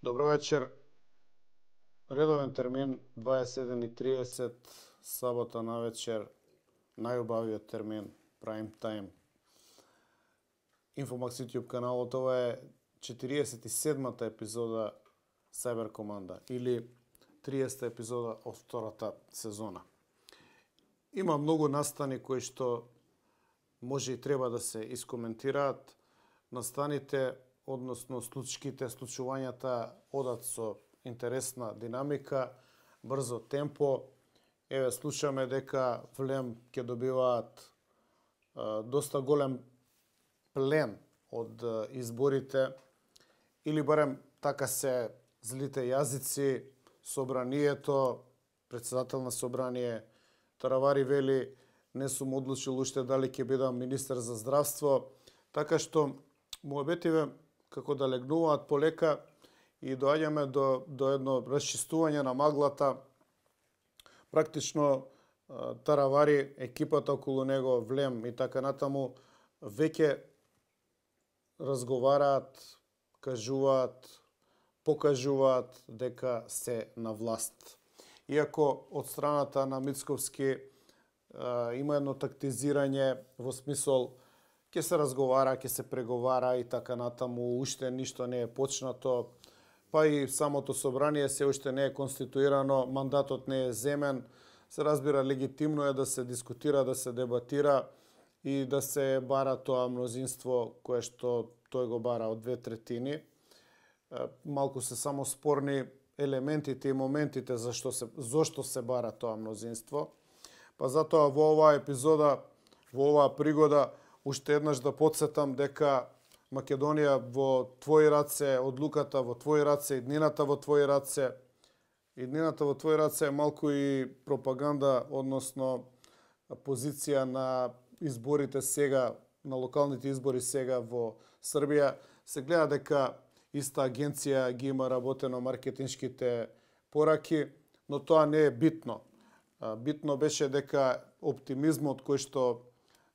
Добро вечер. Редовен термин 21:30, сабота навечер, најубавиот термин, прайм тајм. Инфомакс YouTube каналот, ова е 47-та епизода Cyber Команда или 30-та епизода од втората сезона. Има многу настани кои што може и треба да се искоментираат. Настаните, односно случувањата одат со интересна динамика, брзо темпо. Еве, слушаме дека Влем ќе добиваат доста голем плен од изборите, или барем така се злите јазици. Собранието, председател на собрание Таравари вели: не сум одлучил уште дали ќе бидам министер за здравство, така што муабетиве како да легнуваат полека и доаѓаме до едно расчистување на маглата. Практично Таравари, екипата околу него, Влем и така натаму, веќе разговараат, кажуваат, покажуваат дека се на власт. Иако од страната на Мицковски има едно тактизирање во смисол ќе се разговара, ќе се преговара и така натаму, уште ништо не е почнато, па и самото собрание се уште не е конституирано, мандатот не е земен. Се разбира, легитимно е да се дискутира, да се дебатира и да се бара тоа мнозинство кое што тој го бара од 2/3. Малку се само спорни елементите и моментите зашто се бара тоа мнозинство. Па затоа во оваа епизода, во оваа пригода, уште еднаш да подсетам дека Македонија во твои раце, одлуката во твои раце, иднината во твои раце. Иднината во твои раце е малку и пропаганда, односно позиција на изборите сега, на локалните избори сега во Србија. Се гледа дека иста агенција ги има работено маркетиншките пораки, но тоа не е битно. Битно беше дека оптимизмот кој што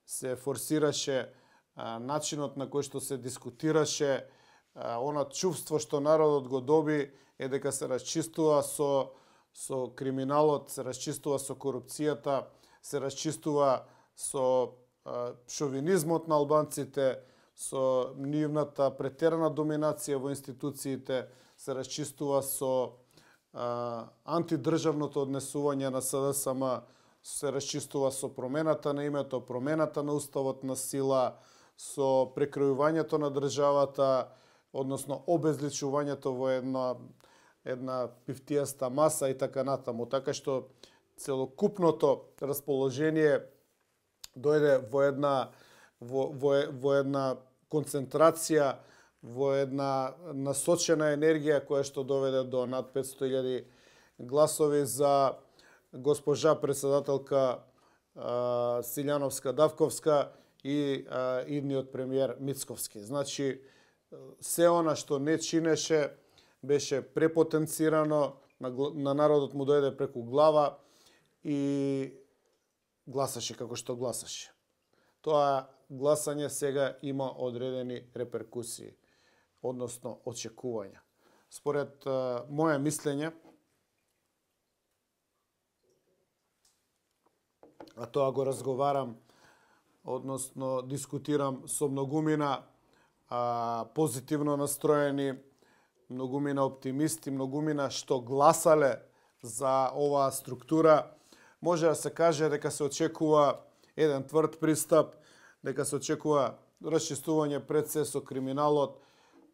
се форсираше, начинот на кој што се дискутираше, она чувство што народот го доби е дека се расчистува со криминалот, се расчистува со корупцијата, се расчистува со шовинизмот на албанците, со нивната претерана доминација во институциите, се расчистува со антидржавното однесување на СДСМ, се расчистува со промената на името, промената на уставот на сила, со прекројувањето на државата, односно обезличувањето во една пифтијаста маса и така натаму. Така што целокупното расположение дојде во една концентрација, во една насочена енергија која што доведе до над 500.000 гласови за госпожа председателка Силјановска-Давковска и идниот премиер Мицковски. Значи, се она што не чинеше беше препотенцирано, на народот му дојде преку глава и гласаше како што гласаше. Тоа гласање сега има одредени реперкусии, односно очекувања. Според моје мислење, а тоа го разговарам, односно дискутирам со многумина позитивно настроени, многумина оптимисти, многумина што гласале за оваа структура, може да се каже дека се очекува еден тврд пристап, дека се очекува расчистување пред се со криминалот,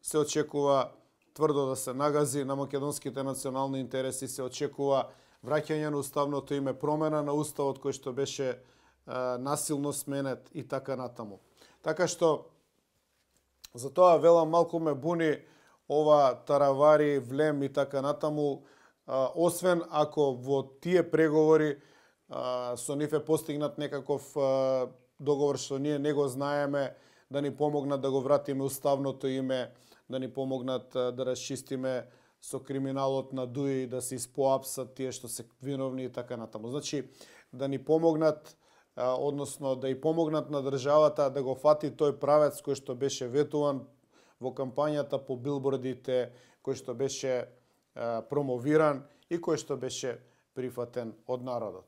се очекува тврдо да се нагази на македонските национални интереси, се очекува враќање на уставното име, промена на уставот кој што беше насилно сменет и така натаму. Така што, затоа велам, малку ме буни ова Таравари, Влем и така натаму, освен ако во тие преговори со нив е постигнат некаков договор што ние не го знаеме, да ни помогнат да го вратиме уставното име, да ни помогнат да расчистиме со криминалот на Дуи, да се испоапсат тие што се виновни и така натаму. Значи, да ни помогнат, односно да и помогнат на државата да го фати тој правец кој што беше ветуван во кампањата по билбордите, кој што беше промовиран и кој што беше прифатен од народот.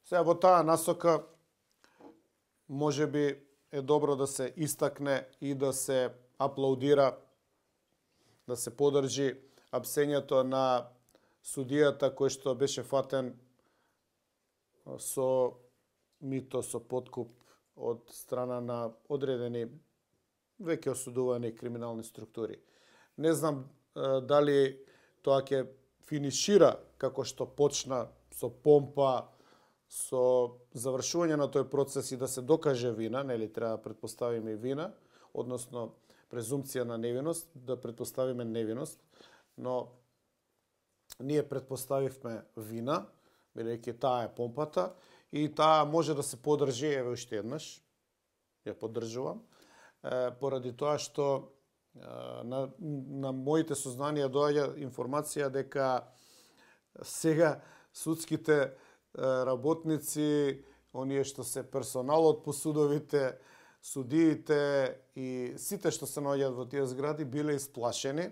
Сега во таа насока може би е добро да се истакне и да се аплаудира, да се подржи апсењето на судијата кој што беше фатен со мито, со подкуп од страна на одредени веќе осудувани криминални структури. Не знам дали тоа ќе финишира како што почна со помпа, со завршување на тој процес и да се докаже вина, нели треба да претпоставиме вина, односно презумпција на невиност, да претпоставиме невиност, но ние претпоставивме вина, бидејќи таа е помпата, и таа може да се подржи, еве уште еднаш, ја поддржувам, поради тоа што на моите сознанија доаѓа информација дека сега судските работници, оние што се персоналот по судовите, судиите и сите што се наоѓаат во тие згради биле исплашени,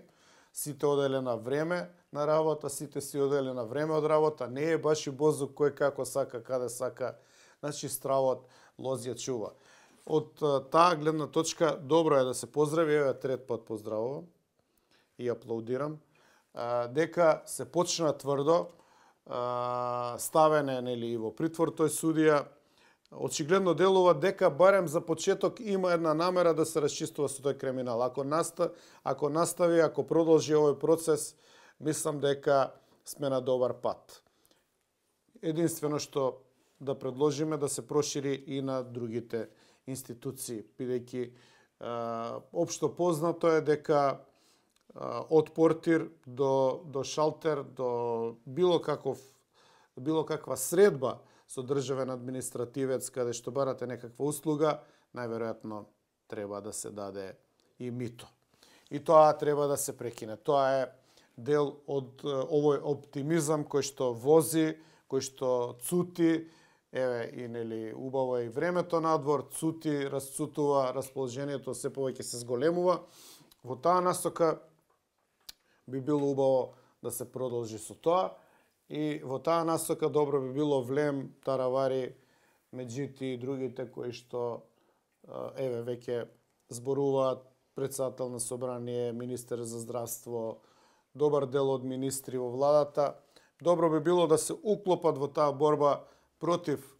сите оделе на време на работа, сите си оделе на време од работа, не е баш и бозук кој како сака, каде сака, значи стравот лозија чува. Од таа гледна точка добро е да се поздрави, еве трет пат поздравувам и аплаудирам, дека се почна тврдо, ставене нели во притвор тој судија, очигледно делува дека барем за почеток има една намера да се расчистува со тој криминал. Ако настави, ако продолжи овој процес, мислам дека сме на добар пат. Единствено што да предложиме да се прошири и на другите институции, бидејќи општо познато е дека од портир до шалтер, до било каква средба со државен административец каде што барате некаква услуга, најверојатно треба да се даде и мито. И тоа треба да се прекине. Тоа е дел од овој оптимизам кој што вози, кој што цути, еве и нели убаво е и времето надвор, цути, расцутува, расположението се повеќе се зголемува. Во таа насока би било убаво да се продолжи со тоа. И во таа насока добро би било Влем, Таравари, Меджити и другите кои што еве веќе зборуваат, претседател на собрание, министер за здравство, добар дел од министри во владата. Добро би било да се уклопат во таа борба против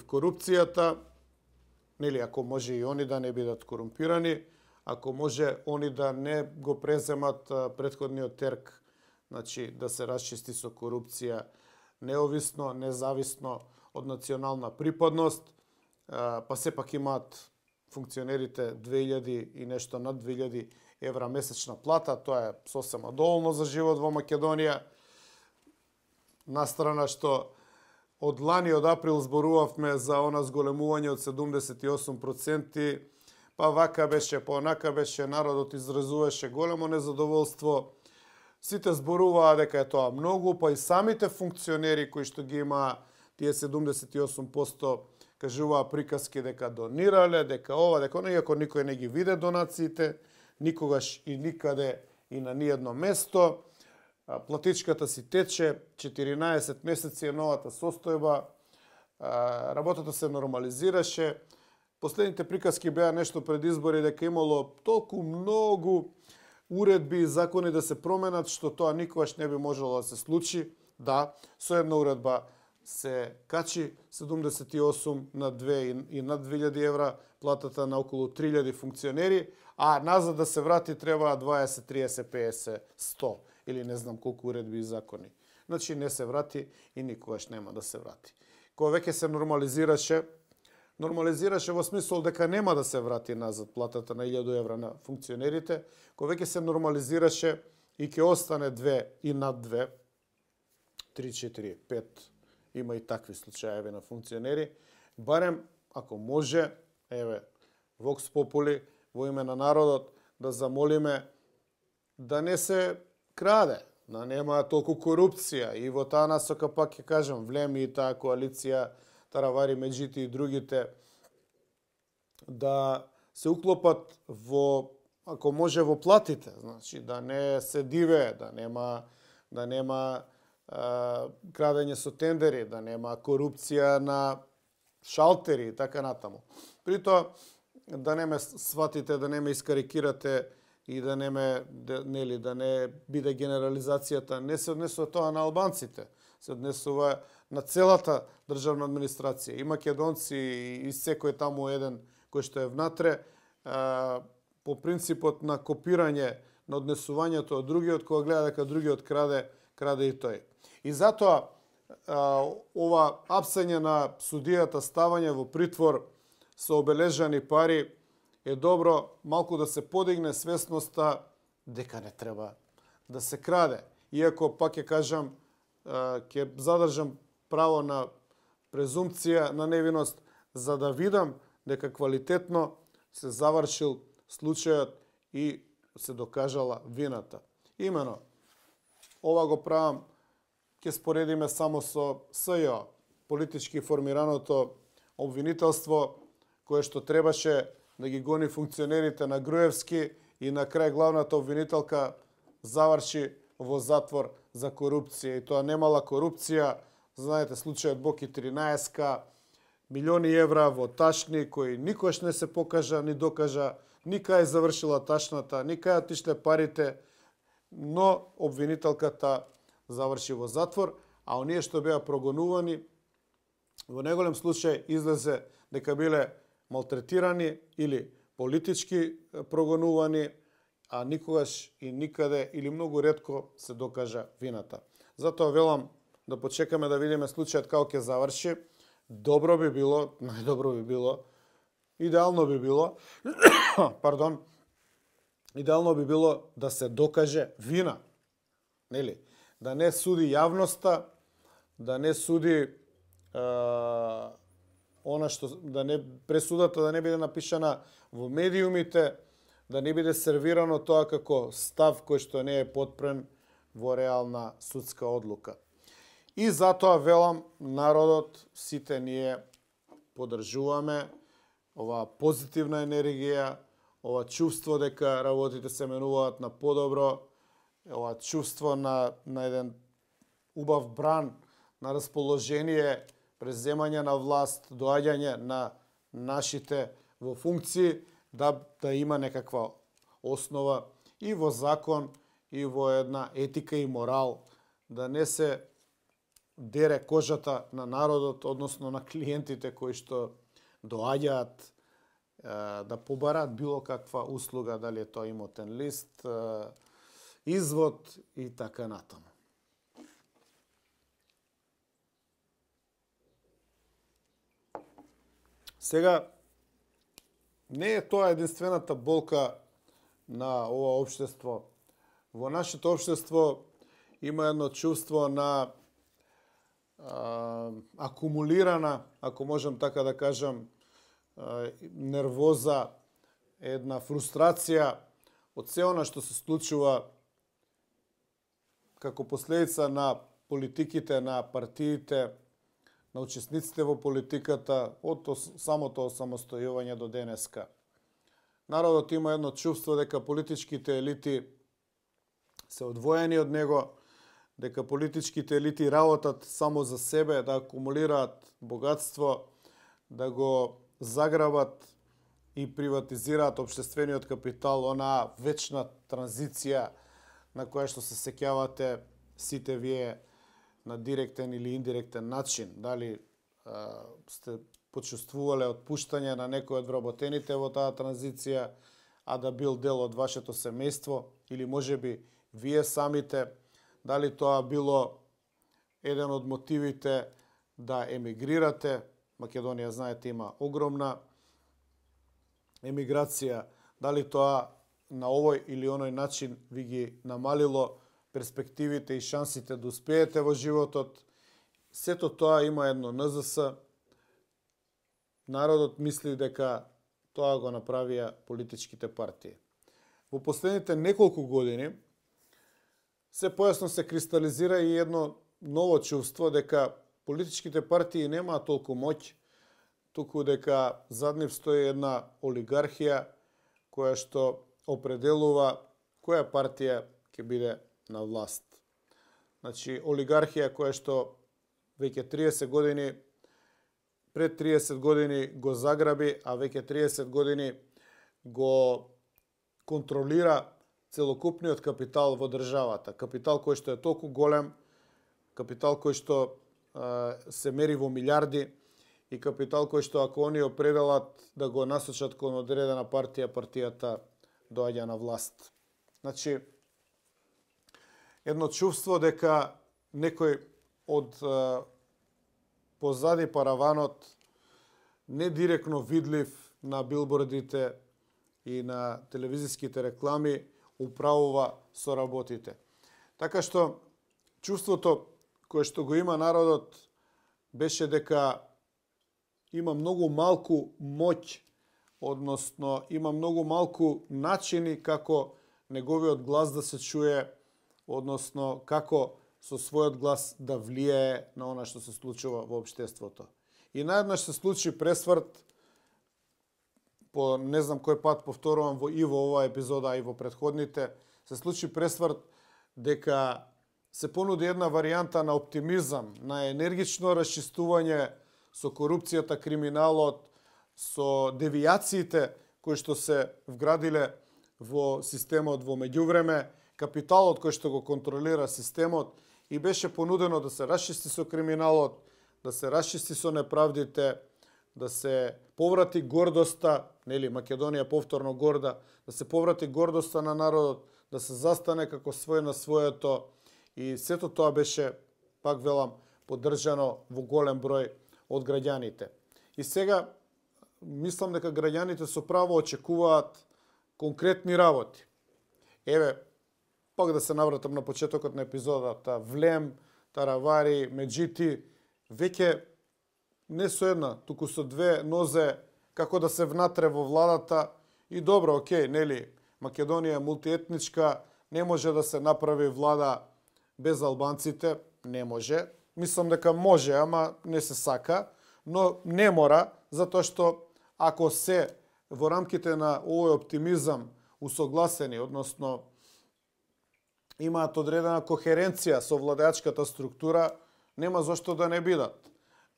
корупцијата, нели ако може и они да не бидат корумпирани, ако може они да не го преземат претходниот терк, значи да се расчисти со корупција неовисно, независно од национална припадност, па сепак имаат функционерите 2000 и нешто над 2000 евра месечна плата, тоа е сосема доволно за живот во Македонија. Настрана што од лани, од април зборувавме за она зголемување од 78%, па вака беше, па онака беше, народот изразуваше големо незадоволство. Сите зборуваа дека е тоа многу, па и самите функционери кои што ги има тие 78% кажуваа приказки дека донирале, дека ова, дека оно, иако никој не ги виде донациите, никогаш и никаде и на ниедно место. Платичката си тече, 14 месеци е новата состојба, работата се нормализираше. Последните приказки беа нешто пред избори дека имало толку многу уредби и закони да се променат, што тоа никогаш не би можело да се случи. Да, со една уредба се качи 78 на 2 и над 2000 евра платата на околу 3000 функционери, а назад да се врати треба 20, 30, 50, 100 или не знам колку уредби и закони. Значи не се врати и никогаш нема да се врати. Кога веќе се нормализираше во смисол дека нема да се врати назад платата на 1000 евра на функционерите, кога веќе се нормализираше и ќе остане 2 и над 2, 3, 4, 5, има и такви случаеви на функционери, барем, ако може, еве, Vox Populi, во име на народот, да замолиме да не се краде, да нема толку корупција и во таа насока пак ќе кажам, Влем и таа коалиција, Таравари, Меджити и другите, да се уклопат во ако може во платите, значи да не се диве, да нема крадење со тендери, да нема корупција на шалтери и така натаму. При тоа да не ме сватите, да не ме искарикирате и да не ме да не биде генерализацијата, не се однесува тоа на албанците, се однесува на целата државна администрација, и македонци и секој таму еден кој што е внатре, по принципот на копирање на однесувањето од другиот, кога гледа дека другиот краде и тој. И затоа ова апсење на судијата, ставање во притвор со обележани пари, е добро малку да се подигне свесноста дека не треба да се краде. Иако, пак ќе кажам, ќе задржам право на презумпција на невиност, за да видам дека квалитетно се завршил случајот и се докажала вината. Имено, ова го правам, ќе споредиме само со СЈО, политички формираното обвинителство, кое што требаше да ги гони функционерите на Груевски и на крај главната обвинителка заврши во затвор за корупција. И тоа немала корупција, знаете случајот Боки 13, милиони евра во ташни кои никош не се покажа ни докажа, ни кај завршила ташната, ни кај отишле парите, но обвинителката заврши во затвор, а оние што беа прогонувани во неголем случај излезе дека биле малтретирани или политички прогонувани, а никогаш и никаде или многу ретко се докажа вината. Затоа велам да почекаме да видиме случајот како ќе заврши. Добро би било, најдобро би било, идеално би било, пардон, идеално би било да се докаже вина, нели? Да не суди јавноста, да не суди она што да не пресудата да не биде напишана во медиумите, да не биде сервирано тоа како став кој што не е потпрен во реална судска одлука. И затоа велам, народот, сите ние поддржуваме ова позитивна енергија, ова чувство дека работите се менуваат на подобро, ова чувство на еден убав бран, на расположение, преземање на власт, доаѓање на нашите во функции, да има некаква основа и во закон, и во една етика и морал, да не се дере кожата на народот, односно на клиентите кои што доаѓаат да побарат било каква услуга, дали е тоа имотен лист, извод и така натаму. Сега, не е тоа единствената болка на ова општество. Во нашето општество има едно чувство на акумулирана, ако можам така да кажам, нервоза, една фрустрација од се она што се случува како последица на политиките, на партиите, на учесниците во политиката од самото осамостојување до денеска. Народот има едно чувство дека политичките елити се одвоени од него, дека политичките елити работат само за себе, да акумулираат богатство, да го заграбат и приватизираат општествениот капитал, онаа вечна транзиција на која што се сеќавате сите вие на директен или индиректен начин. Дали сте почувствувале отпуштање на некој од вработените во таа транзиција, а да бил дел од вашето семејство, или можеби вие самите, дали тоа било еден од мотивите да емигрирате. Македонија, знаете, има огромна емиграција. Дали тоа на овој или оној начин ви ги намалило перспективите и шансите да успеете во животот. Сето тоа има едно НЗС. Народот мисли дека тоа го направија политичките партии. Во последните неколку години се појасно се кристализира и едно ново чувство дека политичките партии немаат толку моќ, туку дека зад нив стои една олигархија која што определува која партија ќе биде на власт. Значи, олигархија која што веќе 30 години, пред 30 години го заграби, а веќе 30 години го контролира целокупниот капитал во државата. Капитал кој што е толку голем, капитал кој што се мери во милиарди и капитал кој што ако они определат да го насочат кон одредена партија, партијата доаѓа на власт. Значи, едно чувство дека некој од позади параванот, не директно видлив на билбордите и на телевизиските реклами, управува со работите. Така што, чувството кое што го има народот беше дека има многу малку моќ, односно има многу малку начини како неговиот глас да се чуе, односно како со својот глас да влијае на она што се случува во општеството. И наеднаш се случи пресврт, по не знам кој пат повторувам и во оваа епизода, и во претходните, се случи пресврт дека се понуди една варијанта на оптимизам, на енергично расчистување со корупцијата, криминалот, со девијациите кои што се вградиле во системот во меѓувреме, капиталот кој што го контролира системот, и беше понудено да се расчисти со криминалот, да се расчисти со неправдите, да се поврати гордоста, нели Македонија повторно горда, да се поврати гордоста на народот, да се застане како свој на своето, и сето тоа беше, пак велам, поддржано во голем број од граѓаните. И сега мислам дека граѓаните со право очекуваат конкретни работи. Еве, пак да се навратам на почетокот на епизодата, Влем, Таравари, Меджити, веќе не со една, туку со две нозе како да се внатре во владата, и добро, окей, нели, Македонија е мултиетничка, не може да се направи влада без албанците, не може. Мислам дека може, ама не се сака, но не мора, затоа што ако се во рамките на овој оптимизам усогласени, односно имаат одредена кохеренција со владеачката структура, нема зошто да не бидат.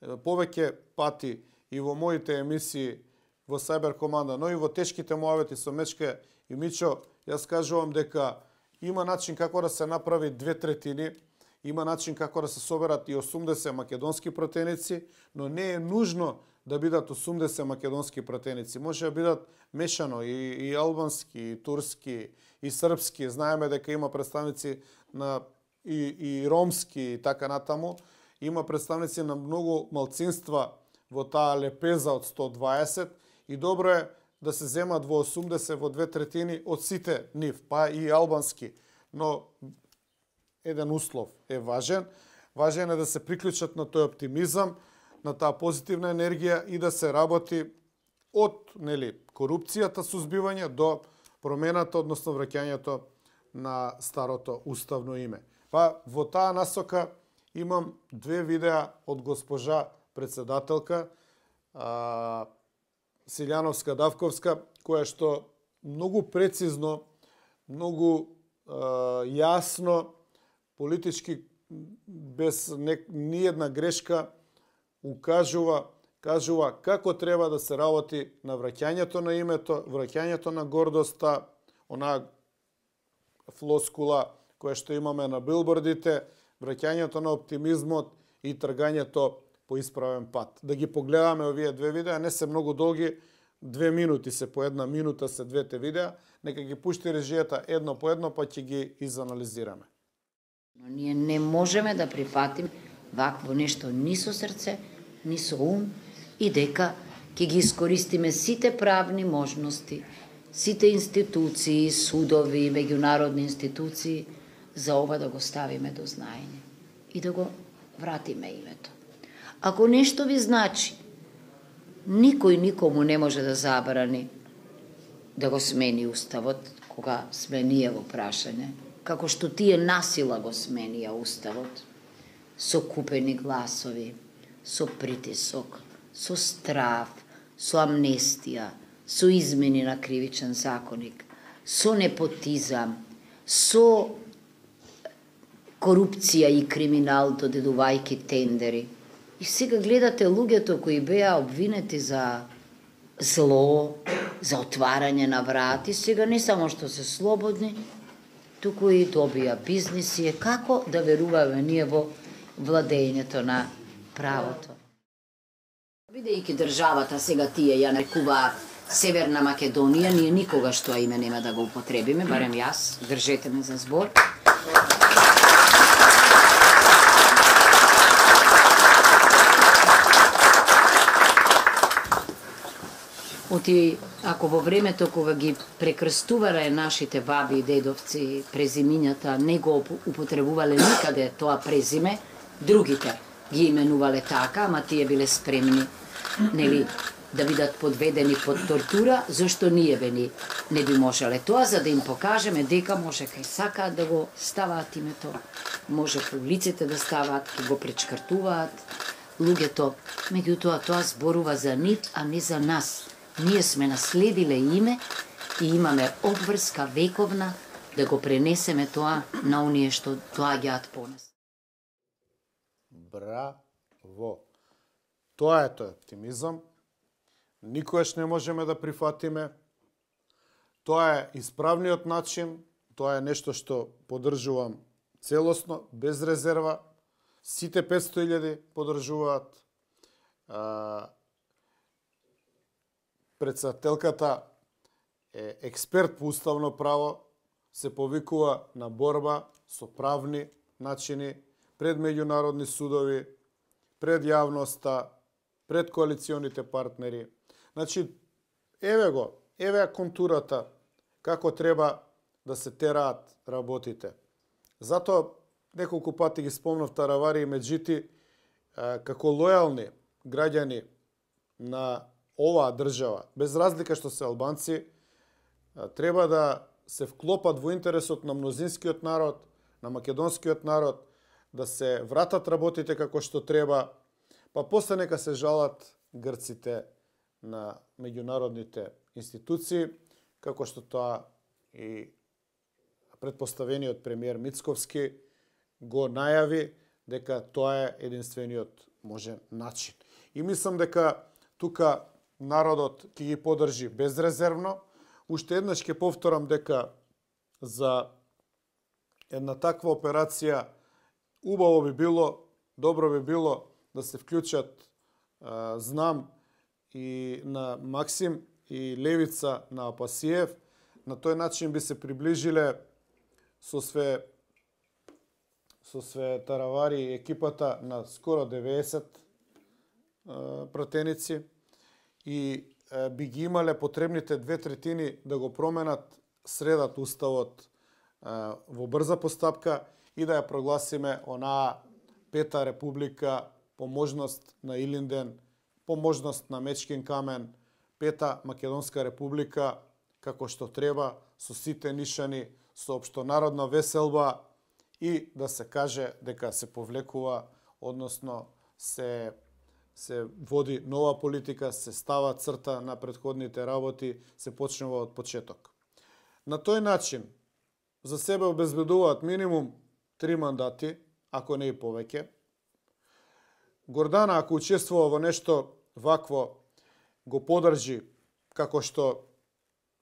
Повеќе пати и во моите емисии во Cyber Команда, но и во тешките муавети со Мечка и Мичо, јас кажувам дека има начин како да се направи 2/3, има начин како да се соберат и 80 македонски пратеници, но не е нужно да бидат 80 македонски пратеници. Може да бидат мешано и албански, и турски, и српски. Знаеме дека има представници на и ромски и така натаму. Има представници на многу малцинства во таа лепеза од 120 и добро е да се земат во 80, во 2/3 од сите нив, па и албански. Но еден услов е важен. Важен е да се приклучат на тој оптимизам, на таа позитивна енергија и да се работи од корупцијата, сузбивање до промената, односно враќањето на старото уставно име. Па во таа насока имам две видеа од госпожа председателка Силјановска-Давковска, која што многу прецизно, многу јасно, политички, без ниедна грешка, кажува како треба да се работи на враќањето на името, враќањето на гордоста, онаа флоскула која што имаме на билбордите, враќањето на оптимизмот и тргањето по исправен пат. Да ги погледаме овие две видеа, не се многу долги, 2 минути се по 1 минута се двете видеа, нека ги пушти режијата едно по едно, па ќе ги изанализираме. Но ние не можеме да прифатим вакво нешто ни со срце, ни со ум, и дека ќе ги искористиме сите правни можности, сите институции, судови, меѓународни институции, за ова да го ставиме до знаење и да го вратиме името. Ако нешто ви значи, никој никому не може да забрани да го смени уставот, кога сме ние во прашање, како што тие насила го сменија уставот, со купени гласови, со притисок, со страв, со амнестија, со измени на кривичен законник. со непотизам, со корупција и криминал додедувајќи тендери. И сега гледате луѓето кои беа обвинети за зло, за отварање на врати, сега не само што се слободни, туку и добија бизниси. Како да веруваме ние во владењето на правото? Бидејќи државата сега тие ја нарекуваат Северна Македонија, ние никогаш тоа име нема да го употребиме, барем јас, држете ме за збор. Оти, ако во времето кога ги прекрстувале нашите баби и дедовци презимињата, не го употребувале никаде тоа презиме, другите ги именувале така, ама тие биле спремни, нели, да бидат подведени под тортура, зашто ние не би можеле тоа, за да им покажеме дека може кај сакаат да го ставаат името, може по улиците да ставаат, ќе го пречкртуваат луѓето. Меѓутоа, тоа зборува за нив, а не за нас. Ние сме наследиле име и имаме обврска вековна да го пренесеме тоа на оние што доаѓаат по нас. Браво! Тоа е тој оптимизам. Никогаш не можеме да прифатиме. Тоа е исправниот начин, тоа е нешто што поддржувам целосно, без резерва. Сите 500.000 поддржуваат. Председателката е експерт по уставно право, се повикува на борба со правни начини, пред меѓународни судови, пред јавноста, пред коалиционите партнери. Значи, еве го, еве контурата, како треба да се тераат работите. Затоа, неколку пати ги спомнав Таравари и Меджити, како лојални граѓани на оваа држава, без разлика што се албанци, треба да се вклопат во интересот на мнозинскиот народ, на македонскиот народ, да се вратат работите како што треба, па после нека се жалат грците на меѓународните институции, како што тоа и предпоставениот премиер Мицковски го најави, дека тоа е единствениот можен начин. И мислам дека тука народот ќе ги поддржи безрезервно. Уште еднаш ќе повторам дека за една таква операција убаво би било, добро би било да се вклучат, знам, и на Максим и Левица на Апасиев. На тој начин би се приближиле со све Таравари и екипата на скоро 90 пратеници и би ги имале потребните 2/3 да го променат, средат уставот во брза постапка и да ја прогласиме онаа пета република по можност на Илинден, по можност на Мечкин камен, пета Македонска република, како што треба, со сите нишани, со општонародна веселба и да се каже дека се повлекува, односно се води нова политика, се става црта на претходните работи, се почнува од почеток. На тој начин за себе обезбедуваат минимум 3 мандати, ако не и повеќе. Гордана, ако учествува во нешто вакво, го поддржи, како што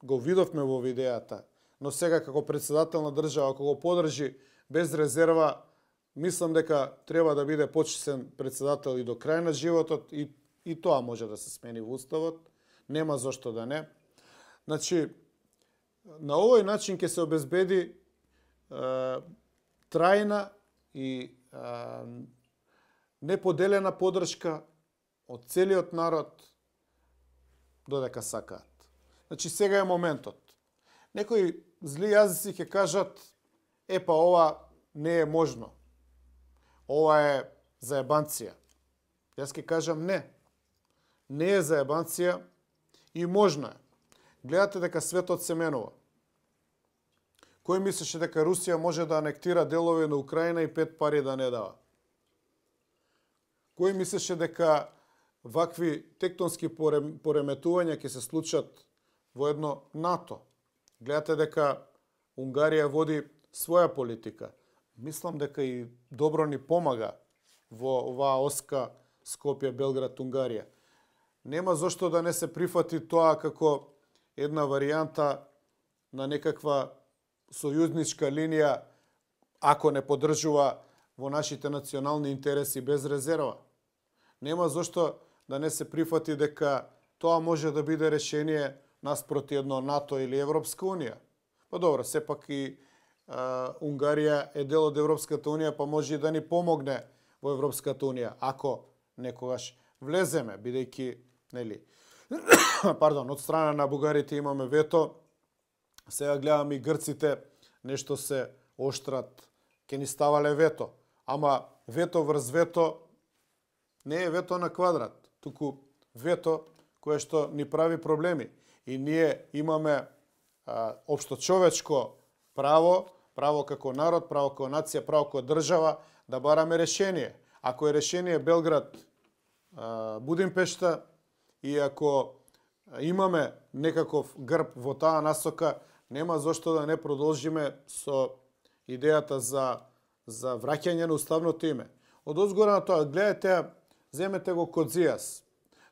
го видовме во видејата, но сега како председател на држава, ако го поддржи без резерва, мислам дека треба да биде почесен председател и до крај на животот и тоа може да се смени во уставот, нема зошто да не. Значи, на овој начин ќе се обезбеди трајна и неподелена поддршка од целиот народ додека сакаат. Значи, сега е моментот. Некои зли јазици ќе кажат, па ова не е можно. Ова е заебанција. Јас ќе кажам не. Не е заебанција и можно е. Гледате дека светот се менува. Кој мислеше дека Русија може да анектира делови на Украина и 5 пари да не дава? Кој мислеше дека вакви тектонски пореметувања ќе се случат во едно НАТО? Гледате дека Унгарија води своја политика. Мислам дека и добро ни помага во оваа оска Скопје, Белград, Унгарија. Нема зошто да не се прифати тоа како една варијанта на некаква сојузничка линија, ако не поддржува во нашите национални интереси без резерва. Нема зошто да не се прифати дека тоа може да биде решение наспроти едно НАТО или Европска Унија. Па добро, сепак и Унгарија е дел од Европската Унија, па може и да ни помогне во Европската Унија, ако некогаш влеземе, бидејќи, нели, пардон, од страна на бугарите имаме вето, сега гледам и грците нешто се оштрат, ке ни ставале вето. Ама вето врз вето не е вето на квадрат, туку вето кое што ни прави проблеми. И ние имаме општо човечко право, право како народ, право како нација, право како држава, да бараме решение. Ако е решение Белград, Будимпешта, и ако имаме некаков грб во таа насока, нема зошто да не продолжиме со идејата за враќање на уставното име. Од озгора на тоа, гледате, земете го Кодзијас.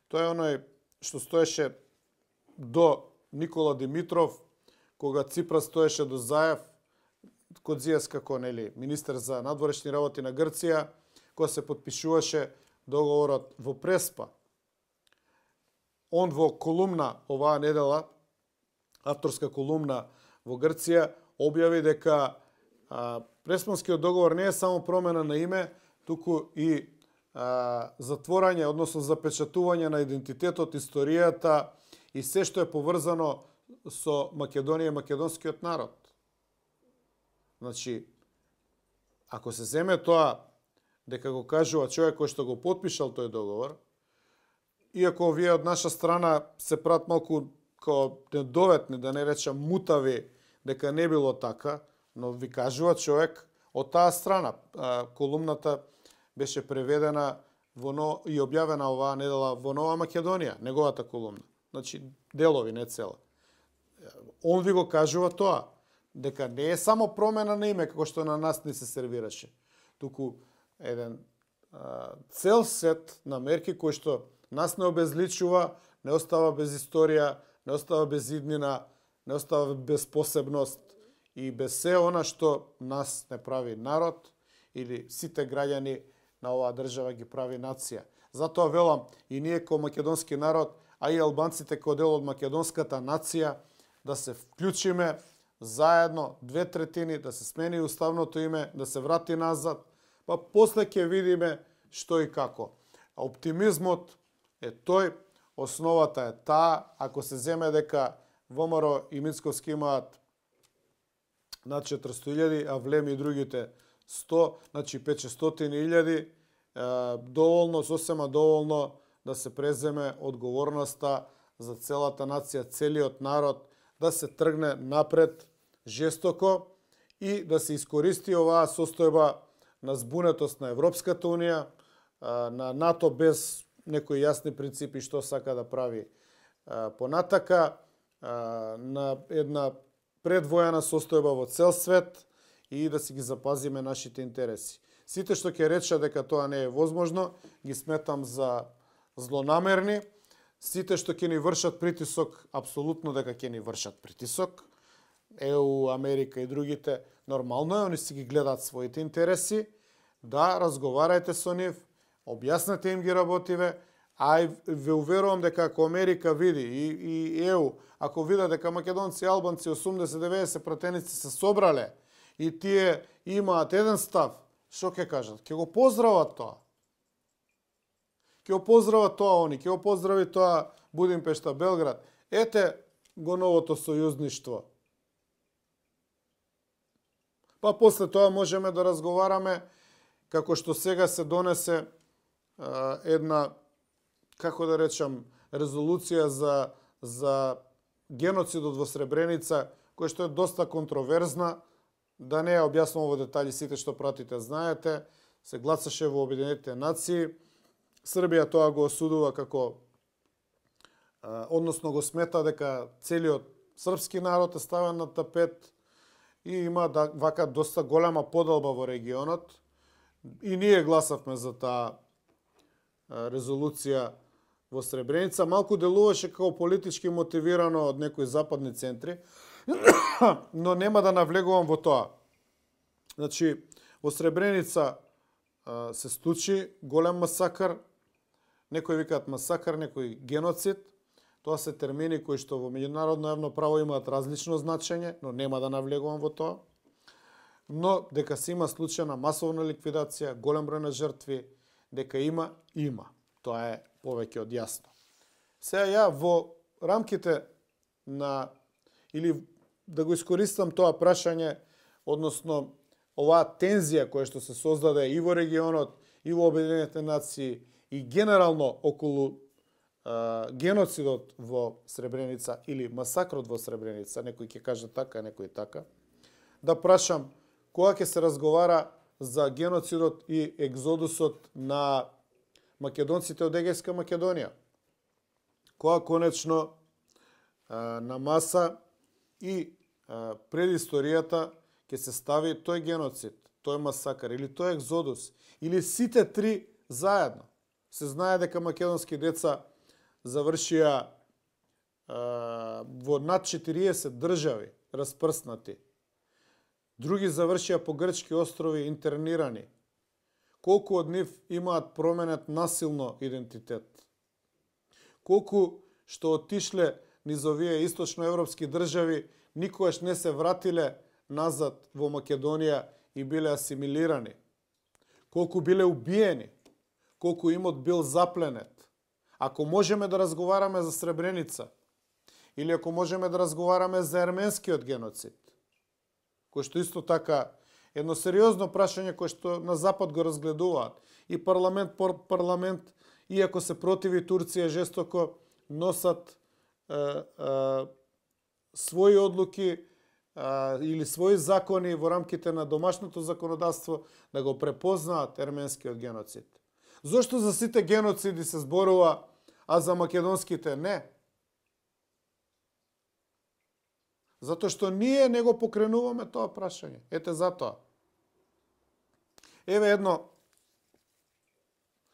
Тој е оној што стоеше до Никола Димитров, кога Ципрас стоеше до Заев, Кодзијас како, нели, министер за надворешни работи на Грција, кога се подпишуваше договорот во Преспа. Он во колумна оваа недела, авторска колумна во Грција, објави дека Преспанскиот договор не е само промена на име, туку и затворање, односно запечатување на идентитетот, историјата и се што е поврзано со Македонија и македонскиот народ. Значи, ако се земе тоа, дека го кажува човек кој што го потпишал тој договор, иако вие од наша страна се прават малку као недоветни, да не речам мутави, дека не било така, но ви кажува човек од таа страна. Колумната беше преведена и објавена оваа недела во Нова Македонија, неговата колумна. Значи, делови, не цела. Он ви го кажува тоа, дека не е само промена на име, како што на нас не се сервираше, туку еден цел сет на мерки кои што нас не обезличува, не остава без историја, не остава без иднина, не остава без посебност и без се она што нас не прави народ или сите граѓани на оваа држава ги прави нација. Затоа велам, и ние како македонски народ, а и албанците како дел од македонската нација, да се вклучиме заедно, 2/3, да се смени уставното име, да се врати назад, па после ќе видиме што и како. Оптимизмот е тој, основата е таа, ако се земе дека ВМРО и Мицковски имаат над 400.000, а Влем и другите 100, значи 500.000, доволно, сосема доволно да се преземе одговорноста за целата нација, целиот народ, да се тргне напред жестоко и да се искористи оваа состојба на збунетост на Европската Унија, на НАТО без некои јасни принципи што сака да прави понатака, на една предвојана состојба во цел свет и да си ги запазиме нашите интереси. Сите што ќе речат дека тоа не е возможно, ги сметам за злонамерни. Сите што ќе ни вршат притисок, апсолутно дека ќе ни вршат притисок. ЕУ, Америка и другите, нормално е, они си ги гледаат своите интереси. Да, разговарајте со нив, објаснете им ги работиве, а и ве уверувам дека ако Америка види и ЕУ, ако видат дека македонци и албанци 80-90 пратеници се собрале и тие имаат еден став, што ќе кажат? Ќе го поздрават тоа. Ќе го поздрават тоа они, ќе го поздрави тоа Будимпешта, Белград. Ете го новото сојузништво. Па после тоа можеме да разговараме како што сега се донесе една, како да речам, резолуција за геноцидот во Сребреница, која што е доста контроверзна, да не ја објаснувам во детали, сите што пратите знаете, се гласаше во Обединетите нации. Србија тоа го осудува како, односно го смета дека целиот српски народ е ставен на тапет и има вака доста голема подалба во регионот. И ние гласавме за таа резолуција во Сребреница. Малку делуваше како политички мотивирано од некои западни центри, но нема да навлегувам во тоа. Значи, во Сребреница се случи голем масакар, некои викаат масакар, некои геноцид. Тоа се термини кои што во меѓународно јавно право имаат различно значење, но нема да навлегувам во тоа. Но дека се има случај на масовна ликвидација, голем број на жртви, дека има. Тоа е повеќе од јасно. Сега ја во рамките на, или да го искористам тоа прашање, односно оваа тензија која што се создаде и во регионот, и во Обединените нации, и генерално околу геноцидот во Сребреница или масакрот во Сребреница, некој ќе каже така, некој така, да прашам кога ќе се разговара за геноцидот и екзодусот на македонците од Егејска Македонија. Кога конечно на маса и пред историјата ќе се стави тој геноцид, тој масакар или тој екзодус, или сите три заедно. Се знае дека македонски деца завршија во над 40 држави распрснати. Други завршија по грчки острови интернирани. Колку од нив имаат променет насилно идентитет? Колку што отишле низ овие источноевропски држави никогаш не се вратиле назад во Македонија и биле асимилирани? Колку биле убиени? Колку имот бил запленет? Ако можеме да разговараме за Сребреница, или ако можеме да разговараме за ерменскиот геноцид, кој што исто така едно сериозно прашање кој што на Запад го разгледуваат. И парламент, иако се противи Турција жестоко, носат своји одлуки или своји закони во рамките на домашното законодавство да го препознаат ерменскиот геноцид. Зошто за сите геноциди се зборува, а за македонските не? Затоа што ние не го покренуваме тоа прашање. Ете затоа. Еве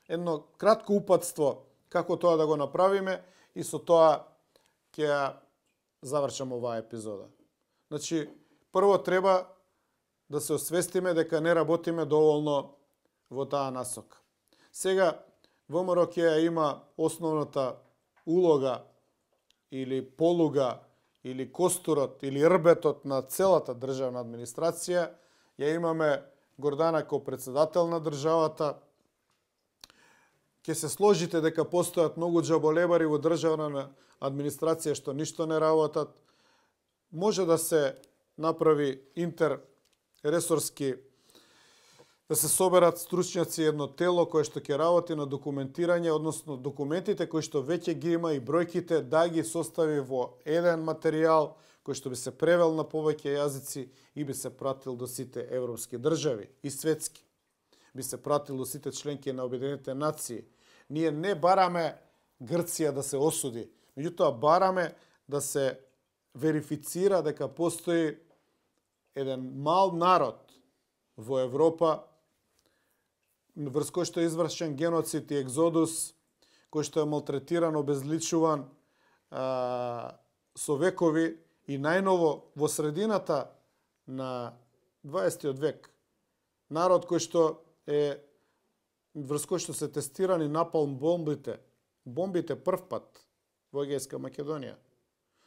едно кратко упатство како тоа да го направиме и со тоа ќе завршам оваа епизода. Значи, прво треба да се освестиме дека не работиме доволно во таа насока. Сега, ВМРО ќе има основната улога или полуга или костурот или рбетот на целата државна администрација. Ја имаме Гордана како председател на државата. Ќе се сложите дека постојат многу џаболебари во државна администрација што ништо не работат. Може да се направи интерресорски, да се соберат стручњаци едно тело кое што ќе работи на документирање, односно документите кои што веќе ги има и бројките да ги состави во еден материјал кој што би се превел на повеќе јазици и би се пратил до сите европски држави и светски. Би се пратил до сите членки на Обединените нации. Ние не бараме Грција да се осуди, меѓутоа бараме да се верифицира дека постои еден мал народ во Европа врз кој што е извршен геноцид и екзодус, кој што е малтретиран, обезличуван со векови и најново во средината на 20. век. Народ кој што е врз кој што се тестирани напалм бомбите прв пат во Егејска Македонија.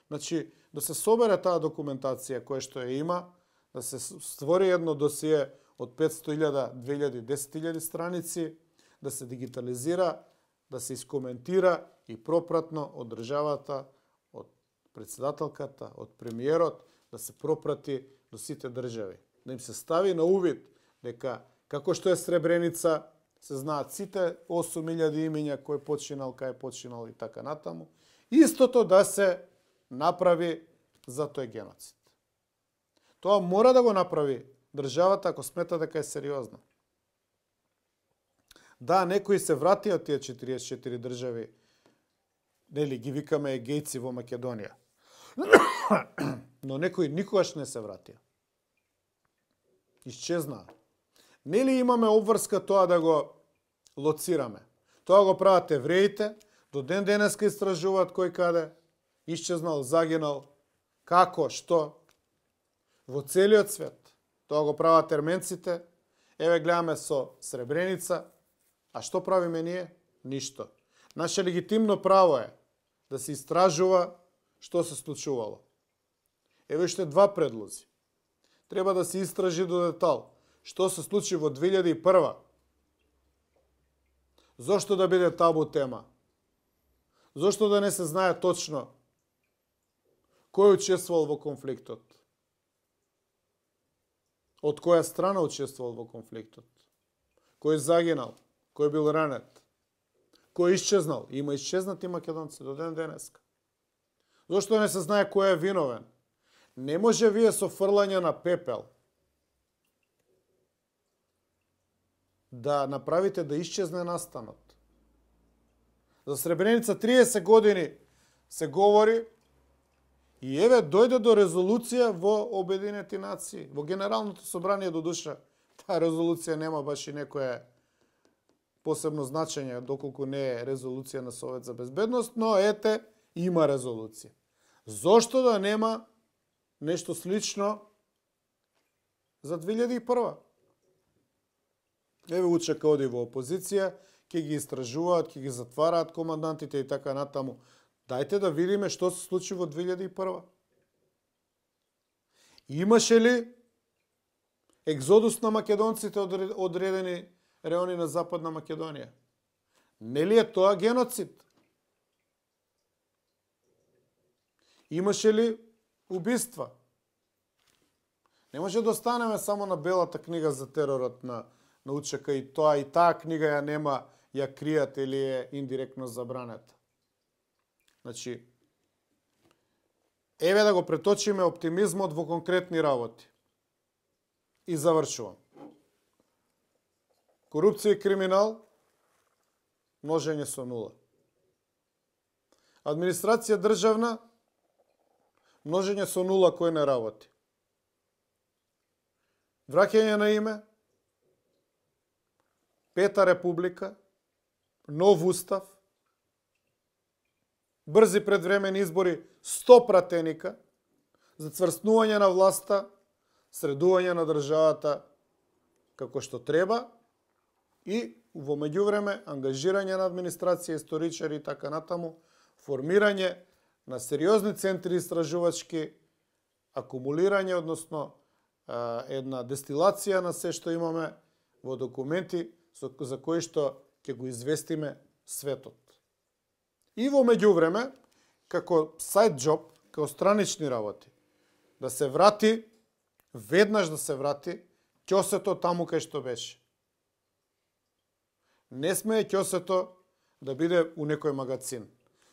Значи, да се собере таа документација која што ја има, да се створи едно досие од 500.000, 2.000, 10.000 страници, да се дигитализира, да се искоментира и пропратно од државата, од председателката, од премиерот, да се пропрати до сите држави. Да им се стави на увид дека како што е Сребреница, се знаат сите 8.000 имиња кој починал, кај починал и така натаму. Истото да се направи за тој геноцид. Тоа мора да го направи државата ако смета дека е сериозна. Да, некои се врати од тие 44 држави, нели ги викаме егејци во Македонија. Но некои никогаш не се вратија. Исчезнаа. Нели имаме обврска тоа да го лоцираме? Тоа го прават евреите, до ден денеска истражуваат кој каде, исчезнал, загинал, како, што, во целиот свет. Тоа го прават ерменците, еве гледаме со Сребреница, а што правиме ние? Ништо. Наше легитимно право е да се истражува што се случувало. Еве уште два предлози. Треба да се истражи до детал што се случи во 2001. Зошто да биде табу тема? Зошто да не се знае точно кој учествувал во конфликтот? Од која страна учествувал во конфликтот? Кој загинал? Кој бил ранет? Кој исчезнал? Има исчезнати македонци до ден денеска. Зошто не се знае кој е виновен? Не може вие со фрлање на пепел да направите да исчезне настанот. За Сребреница 30 години се говори и еве дојде до резолуција во Обединети нации, во Генералното собрание до душа. Таа резолуција нема баш и некое посебно значење, доколку не е резолуција на Совет за безбедност, но ете, има резолуција. Зошто да нема нешто слично за 2001? Еве учека оди во опозиција, ќе ги истражуваат, ќе ги затвараат командантите и така натаму. Дајте да видиме што се случи во 2001. Имаше ли екзодус на македонците од одредени реони на Западна Македонија? Нели е тоа геноцид? Имаше ли убиства? Не може да останеме само на белата книга за теророт на УЧК и тоа, и таа книга ја нема, ја кријат или е индиректно забранета. Значи, еве да го преточиме оптимизмот во конкретни работи. И завршувам. Корупција и криминал, множење со нула. Администрација државна, множење со нула кој не работи. Враќање на име, Пета република, нов устав, брзи предвремени избори, 100 пратеника, зацврстнување на власта, средување на државата како што треба и во меѓувреме ангажирање на администрација, историчари и така натаму, формирање на сериозни центри истражувачки, акумулирање, односно една дестилација на се што имаме во документи за кои што ќе го известиме светот. И во меѓувреме, како сайд джоб, како странични работи, да се врати, веднаш да се врати ќосето таму кај што беше. Не смее ќосето да биде у некој магацин.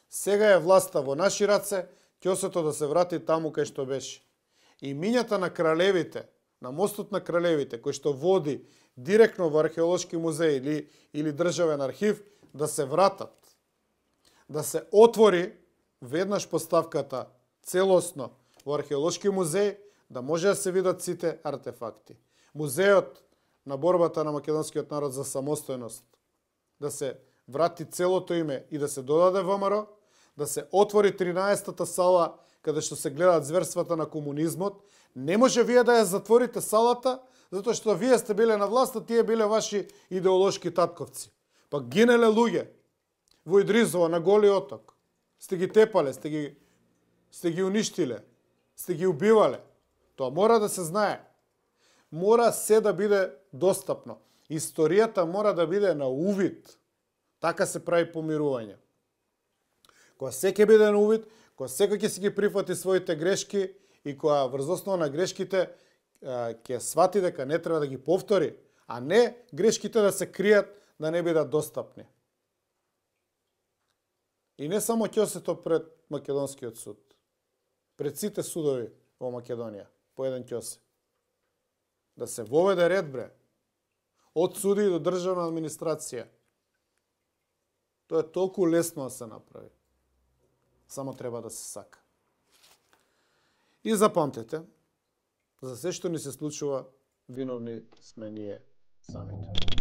Сега е власта во наши раце, ќосето да се врати таму кај што беше. И мињата на кралевите, на мостот на кралевите, кој што води директно во археолошки музеј или државен архив, да се вратат. Да се отвори веднаш поставката целосно во археолошки музеј, да може да се видат сите артефакти. Музејот на борбата на македонскиот народ за самостојност, да се врати целото име и да се додаде ВМРО, да се отвори 13-та сала каде што се гледаат зверствата на комунизмот. Не може вие да ја затворите салата, затоа што вие сте биле на власт, а тие биле ваши идеолошки татковци. Па гинеле луѓе во Идризово на Голи оток. Сте ги тепале, сте ги уништиле, сте ги убивале. Тоа мора да се знае. Мора се да биде достапно. Историјата мора да биде на увид. Така се прави помирување. Кога се ќе биде на увид, кога секој ќе си ги прифати своите грешки и кога врз основа на грешките ќе свати дека не треба да ги повтори, а не грешките да се кријат, да не бидат достапни. И не само ќосето пред Македонскиот суд. Пред сите судови во Македонија, по еден ќосе. Да се воведе ред, бре. Од суди до државна администрација. Тоа е толку лесно да се направи. Само треба да се сака. И запамтете, за се што ни се случува, виновни сме ние самите.